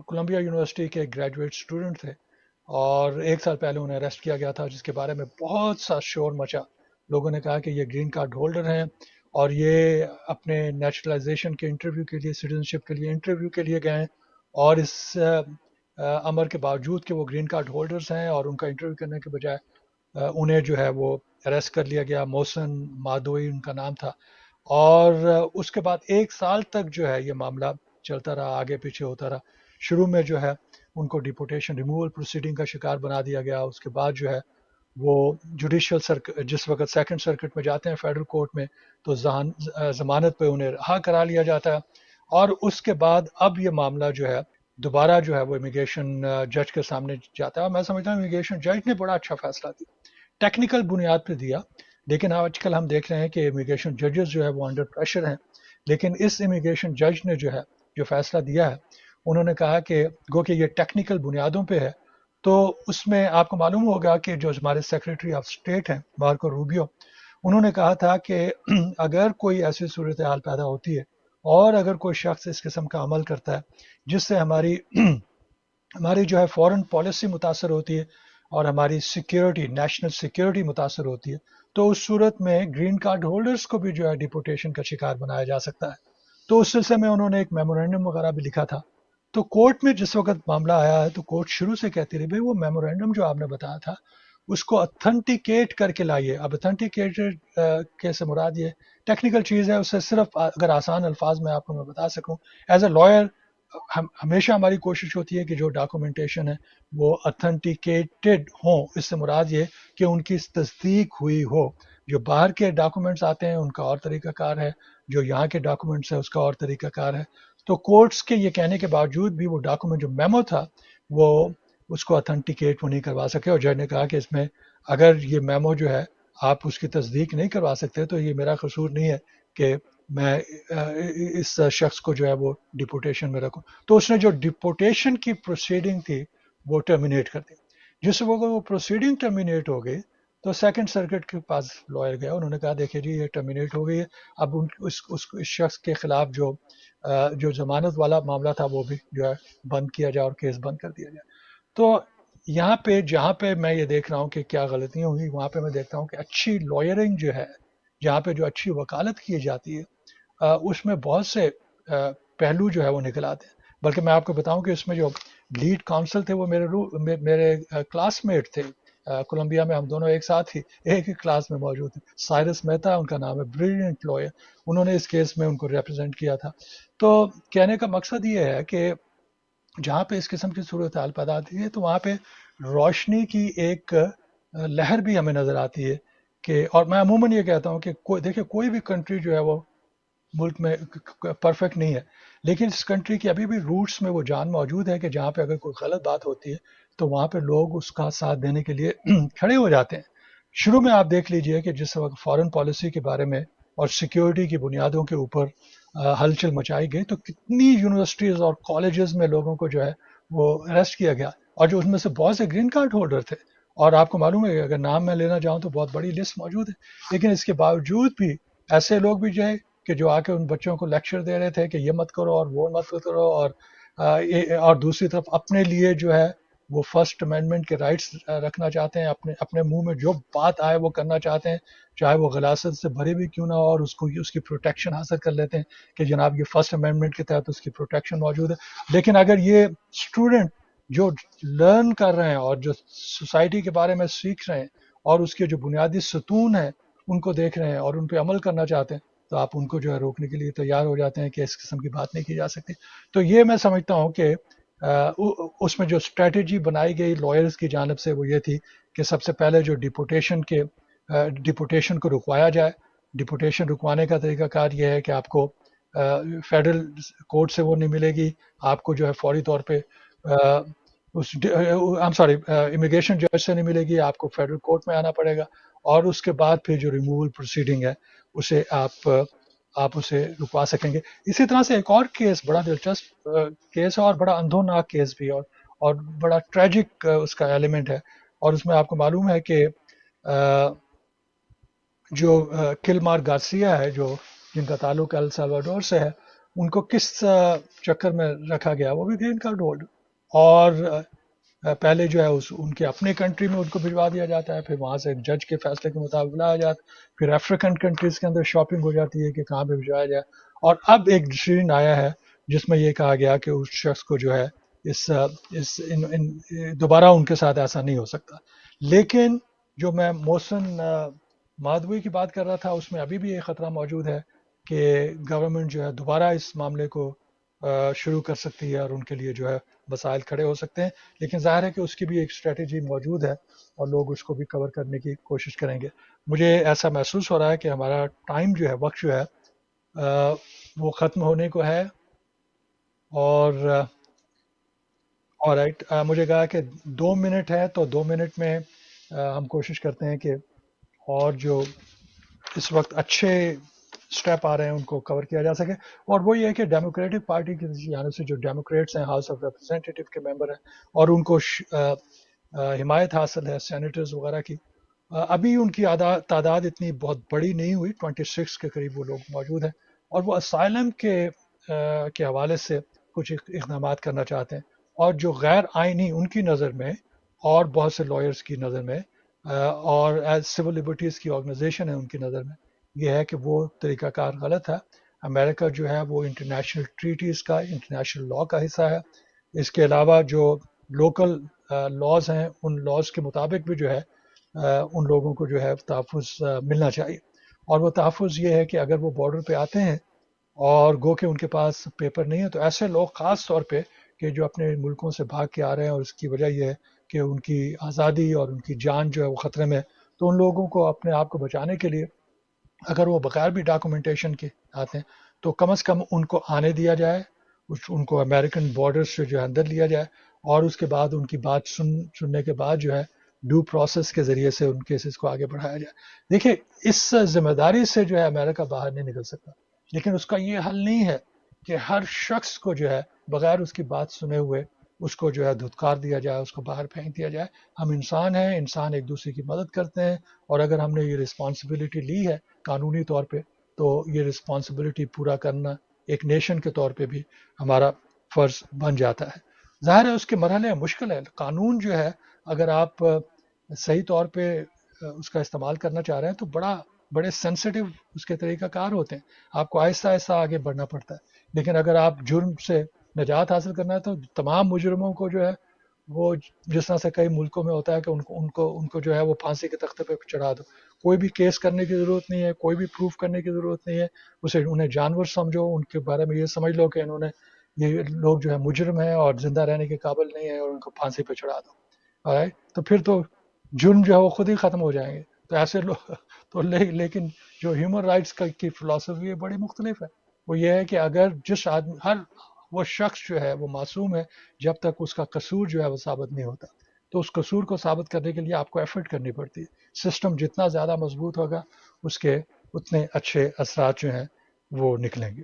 Colombia university کے graduate student تھے، اور 1 سال پہلے انہیں اریسٹ کیا گیا تھا، جس کے بارے میں بہت سا شور مچا. لوگوں نے کہا کہ یہ گرین کارڈ ہولڈر ہیں، اور یہ اپنے نیچرلائزیشن کے انٹرویو کے لیے، سٹیزن شپ کے لیے انٹرویو کے لیے گئے ہیں، اور اس امر کے باوجود کہ وہ گرین کارڈ ہولڈرز ہیں اور ان کا انٹرویو کرنے کے بجائے انہیں جو ہے وہ اریسٹ کر لیا گیا. محسن مادوئی ان کا نام تھا. اور اس کے بعد 1 سال تک جو ہے یہ معاملہ چلتا رہا، آگے پیچھے ہوتا رہا. شروع میں جو ہے ان کو ڈیپورٹیشن ریموول پروسیڈنگ کا شکار بنا دیا گیا. اس کے بعد جو ہے وہ جوڈیشل سرکٹ، جس وقت سیکنڈ سرکٹ میں جاتے ہیں فیڈرل کورٹ میں، تو ضمانت پہ انہیں رہا کرا لیا جاتا ہے. اور اس کے بعد اب یہ معاملہ جو ہے دوبارہ جو ہے وہ امیگریشن جج کے سامنے جاتا ہے. اور میں سمجھتا ہوں امیگریشن جج نے بڑا اچھا فیصلہ دیا، ٹیکنیکل بنیاد پہ دیا. لیکن آج کل ہم دیکھ رہے ہیں کہ امیگریشن ججز جو ہے وہ انڈر پریشر ہیں. لیکن اس امیگریشن جج نے جو ہے جو فیصلہ دیا ہے، انہوں نے کہا کہ گو کہ یہ ٹیکنیکل بنیادوں پہ ہے. تو اس میں آپ کو معلوم ہوگا کہ جو ہمارے سیکریٹری آف اسٹیٹ ہیں مارکو روبیو، انہوں نے کہا تھا کہ اگر کوئی ایسی صورتحال پیدا ہوتی ہے اور اگر کوئی شخص اس قسم کا عمل کرتا ہے جس سے ہماری جو ہے فورن پالیسی متاثر ہوتی ہے اور ہماری سیکیورٹی، نیشنل سیکیورٹی متاثر ہوتی ہے، تو اس صورت میں گرین کارڈ ہولڈرز کو بھی جو ہے ڈیپورٹیشن کا شکار بنایا جا سکتا ہے. تو اس سلسلے میں انہوں نے ایک میمورینڈم وغیرہ بھی لکھا تھا. تو کورٹ میں جس وقت معاملہ آیا ہے تو کورٹ شروع سے کہتی رہی بھائی وہ میمورینڈم جو آپ نے بتایا تھا اس کو اتھنٹیکیٹ کر کے لائیے. اب اتھنٹیکیٹڈ کے سے مراد یہ ٹیکنیکل چیز ہے، اسے صرف اگر آسان الفاظ میں آپ کو میں بتا سکوں، ایز اے لائر ہمیشہ ہماری کوشش ہوتی ہے کہ جو ڈاکومنٹیشن ہے وہ اتھنٹیکیٹڈ ہوں. اس سے مراد یہ کہ ان کی تصدیق ہوئی ہو. جو باہر کے ڈاکومنٹس آتے ہیں ان کا اور طریقہ کار ہے، جو یہاں کے ڈاکومنٹس ہیں اس کا اور طریقہ کار ہے. تو کورٹس کے یہ کہنے کے باوجود بھی وہ ڈاکومنٹ جو میمو تھا وہ اس کو اتھنٹیکیٹ وہ نہیں کروا سکے. اور جج نے کہا کہ اس میں اگر یہ میمو جو ہے آپ اس کی تصدیق نہیں کروا سکتے تو یہ میرا قصور نہیں ہے کہ میں اس شخص کو جو ہے وہ ڈیپورٹیشن میں رکھوں. تو اس نے جو ڈیپورٹیشن کی پروسیڈنگ تھی وہ ٹرمینیٹ کر دی. جس وقت وہ پروسیڈنگ ٹرمینیٹ ہو گئی تو سیکنڈ سرکٹ کے پاس لائر گیا، انہوں نے کہا دیکھیے جی یہ ٹرمینیٹ ہو گئی ہے. اب اس شخص کے خلاف جو ضمانت والا معاملہ تھا وہ بھی جو ہے بند کیا جائے اور کیس بند کر دیا جائے. تو یہاں پہ جہاں پہ میں یہ دیکھ رہا ہوں کہ کیا غلطیاں ہوئی، وہاں پہ میں دیکھتا ہوں کہ اچھی لائرنگ جو ہے، جہاں پہ جو اچھی وکالت کی جاتی ہے اس میں بہت سے پہلو جو ہے وہ نکل آتے ہیں. بلکہ میں آپ کو بتاؤں کہ اس میں جو لیڈ کاؤنسل تھے وہ میرے کلاس میٹ تھے. کولمبیا میں ہم دونوں ایک ساتھ ہی ایک ہی کلاس میں موجود تھے. سائرس مہتا ان کا نام ہے، بریلینٹ لوئر. انہوں نے اس کیس میں ان کو ریپرزینٹ کیا تھا. تو کہنے کا مقصد یہ ہے کہ جہاں پہ اس قسم کی صورتحال پیدا آتی ہے تو وہاں پہ روشنی کی ایک لہر بھی ہمیں نظر آتی ہے. کہ اور میں عموماً یہ کہتا ہوں کہ دیکھیں کوئی بھی کنٹری جو ہے وہ ملک میں پرفیکٹ نہیں ہے، لیکن اس کنٹری کی ابھی بھی روٹس میں وہ جان موجود ہے کہ جہاں پہ اگر کوئی غلط بات ہوتی ہے تو وہاں پہ لوگ اس کا ساتھ دینے کے لیے کھڑے ہو جاتے ہیں. شروع میں آپ دیکھ لیجئے کہ جس وقت فارن پالیسی کے بارے میں اور سیکیورٹی کی بنیادوں کے اوپر ہلچل مچائی گئی تو کتنی یونیورسٹیز اور کالجز میں لوگوں کو جو ہے وہ اریسٹ کیا گیا، اور جو اس میں سے بہت سے گرین کارڈ ہولڈر تھے. اور آپ کو معلوم ہے کہ اگر نام میں لینا چاہوں تو بہت بڑی لسٹ موجود ہے. لیکن اس کے باوجود بھی ایسے لوگ بھی جو ہے کہ جو آ کے ان بچوں کو لیکچر دے رہے تھے کہ یہ مت کرو اور وہ مت کرو، اور دوسری طرف اپنے لیے جو ہے وہ فرسٹ امینڈمنٹ کے رائٹس رکھنا چاہتے ہیں، اپنے منہ میں جو بات آئے وہ کرنا چاہتے ہیں، چاہے وہ غلاظت سے بھری بھی کیوں نہ ہو، اور اس کی پروٹیکشن حاصل کر لیتے ہیں کہ جناب یہ فرسٹ امینڈمنٹ کے تحت اس کی پروٹیکشن موجود ہے. لیکن اگر یہ اسٹوڈنٹ جو لرن کر رہے ہیں اور جو سوسائٹی کے بارے میں سیکھ رہے ہیں اور اس کے جو بنیادی ستون ہیں ان کو دیکھ رہے ہیں اور ان پہ عمل کرنا چاہتے ہیں، تو آپ ان کو جو ہے روکنے کے لیے تیار ہو جاتے ہیں کہ اس قسم کی بات نہیں کی جا سکتی. تو یہ میں سمجھتا ہوں کہ اس میں جو اسٹریٹجی بنائی گئی لائرز کی جانب سے وہ یہ تھی کہ سب سے پہلے جو ڈیپورٹیشن کو رکوایا جائے. ڈیپورٹیشن رکوانے کا طریقہ کار یہ ہے کہ آپ کو فیڈرل کورٹ سے وہ نہیں ملے گی، آپ کو جو ہے فوری طور پہ امیگریشن جج سے نہیں ملے گی، آپ کو فیڈرل کورٹ میں آنا پڑے گا. اور اس کے بعد پھر جو ریموول پروسیڈنگ ہے اسے آپ اسے رکوا سکیں گے. اسی طرح سے ایک اور کیس بڑا دلچسپ کیس ہے اور بڑا اندھوناک کیس بھی، اور بڑا ٹریجک اس کا ایلیمنٹ ہے. اور اس میں آپ کو معلوم ہے کہ جو کلمار گارسیا ہے جو جن کا تعلق ایل سالواڈور سے ہے، ان کو کس چکر میں رکھا گیا، وہ بھی گرین کارڈ ہولڈر. اور پہلے جو ہے ان کے اپنے کنٹری میں ان کو بھجوا دیا جاتا ہے، پھر وہاں سے ایک جج کے فیصلے کے مطابق لایا جاتا ہے، پھر افریقن کنٹریز کے اندر شاپنگ ہو جاتی ہے کہ کہاں پہ بھجوایا جائے، اور اب ایک ڈسیزن آیا ہے جس میں یہ کہا گیا کہ اس شخص کو جو ہے اس اس دوبارہ ان کے ساتھ ایسا نہیں ہو سکتا۔ لیکن جو میں محسن مادوی کی بات کر رہا تھا، اس میں ابھی بھی یہ خطرہ موجود ہے کہ گورنمنٹ جو ہے دوبارہ اس معاملے کو شروع کر سکتی ہے، اور ان کے لیے جو ہے مسائل کھڑے ہو سکتے ہیں، لیکن ظاہر ہے کہ اس کی بھی ایک اسٹریٹجی موجود ہے اور لوگ اس کو بھی کور کرنے کی کوشش کریں گے۔ مجھے ایسا محسوس ہو رہا ہے کہ ہمارا ٹائم جو ہے، وقت جو ہے وہ ختم ہونے کو ہے، اور رائٹ مجھے کہا کہ 2 منٹ ہے، تو 2 منٹ میں ہم کوشش کرتے ہیں کہ اور جو اس وقت اچھے اسٹیپ آ رہے ہیں ان کو کور کیا جا سکے۔ اور وہ یہ ہے کہ ڈیموکریٹک پارٹی کی جانب سے جو ڈیموکریٹس ہیں، ہاؤس آف ریپرزینٹیٹو کے ممبر ہیں، اور ان کو حمایت حاصل ہے سینیٹرز وغیرہ کی، ابھی ان کی تعداد اتنی بہت بڑی نہیں ہوئی، 26 کے قریب وہ لوگ موجود ہیں، اور وہ اسائلم کے حوالے سے کچھ اقدامات کرنا چاہتے ہیں، اور جو غیر آئینی ان کی نظر میں اور بہت سے لائرز کی نظر میں اور ایز سول لبرٹیز کی آرگنائزیشن ہے ان کی نظر میں، یہ ہے کہ وہ طریقہ کار غلط ہے۔ امریکہ جو ہے وہ انٹرنیشنل ٹریٹیز کا، انٹرنیشنل لاء کا حصہ ہے۔ اس کے علاوہ جو لوکل لاز ہیں، ان لاز کے مطابق بھی جو ہے ان لوگوں کو جو ہے تحفظ ملنا چاہیے، اور وہ تحفظ یہ ہے کہ اگر وہ بارڈر پہ آتے ہیں اور گو کہ ان کے پاس پیپر نہیں ہے، تو ایسے لوگ خاص طور پہ کہ جو اپنے ملکوں سے بھاگ کے آ رہے ہیں اور اس کی وجہ یہ ہے کہ ان کی آزادی اور ان کی جان جو ہے وہ خطرے میں ہے، تو ان لوگوں کو اپنے آپ کو بچانے کے لیے اگر وہ بغیر بھی ڈاکومنٹیشن کے آتے ہیں تو کم از کم ان کو آنے دیا جائے، ان کو امریکن بارڈر سے جو ہے اندر لیا جائے، اور اس کے بعد ان کی بات سننے کے بعد جو ہے ڈیو پروسیس کے ذریعے سے ان کیسز کو آگے بڑھایا جائے۔ دیکھیے، اس ذمہ داری سے جو ہے امریکہ باہر نہیں نکل سکتا، لیکن اس کا یہ حل نہیں ہے کہ ہر شخص کو جو ہے بغیر اس کی بات سنے ہوئے اس کو جو ہے دھتکار دیا جائے، اس کو باہر پھینک دیا جائے۔ ہم انسان ہیں، انسان ایک دوسرے کی مدد کرتے ہیں، اور اگر ہم نے یہ رسپانسبلٹی لی ہے قانونی طور پہ، تو یہ رسپانسبلٹی پورا کرنا ایک نیشن کے طور پہ بھی ہمارا فرض بن جاتا ہے۔ ظاہر ہے اس کے مرحلے مشکل ہے، قانون جو ہے اگر آپ صحیح طور پہ اس کا استعمال کرنا چاہ رہے ہیں تو بڑے سینسٹیو اس کے طریقہ کار ہوتے ہیں، آپ کو آہستہ آہستہ آگے بڑھنا پڑتا ہے، لیکن اگر آپ جرم سے نجات حاصل کرنا ہے تو تمام مجرموں کو جو ہے وہ جس طرح سے کئی ملکوں میں ہوتا ہے کہ ان کو جو ہے وہ پھانسی کے تختے پہ چڑھا دو، کوئی بھی کیس کرنے کی ضرورت نہیں ہے، کوئی بھی پروف کرنے کی ضرورت نہیں ہے، انہیں جانور سمجھو، ان کے بارے میں یہ سمجھ لو کہ یہ لوگ جو ہے مجرم ہیں اور زندہ رہنے کے قابل نہیں ہیں، اور ان کو پھانسی پہ چڑھا دو۔ تو پھر تو جرم جو ہے وہ خود ہی ختم ہو جائیں گے۔ تو ایسے لوگ تو لیکن جو ہیومن رائٹس کی فلسفی ہے بڑی مختلف ہے، وہ یہ ہے کہ اگر جس آدمی وہ شخص جو ہے وہ معصوم ہے جب تک اس کا قصور جو ہے وہ ثابت نہیں ہوتا، تو اس قصور کو ثابت کرنے کے لیے آپ کو ایفرٹ کرنی پڑتی ہے۔ سسٹم جتنا زیادہ مضبوط ہوگا اس کے اتنے اچھے اثرات جو ہیں وہ نکلیں گے۔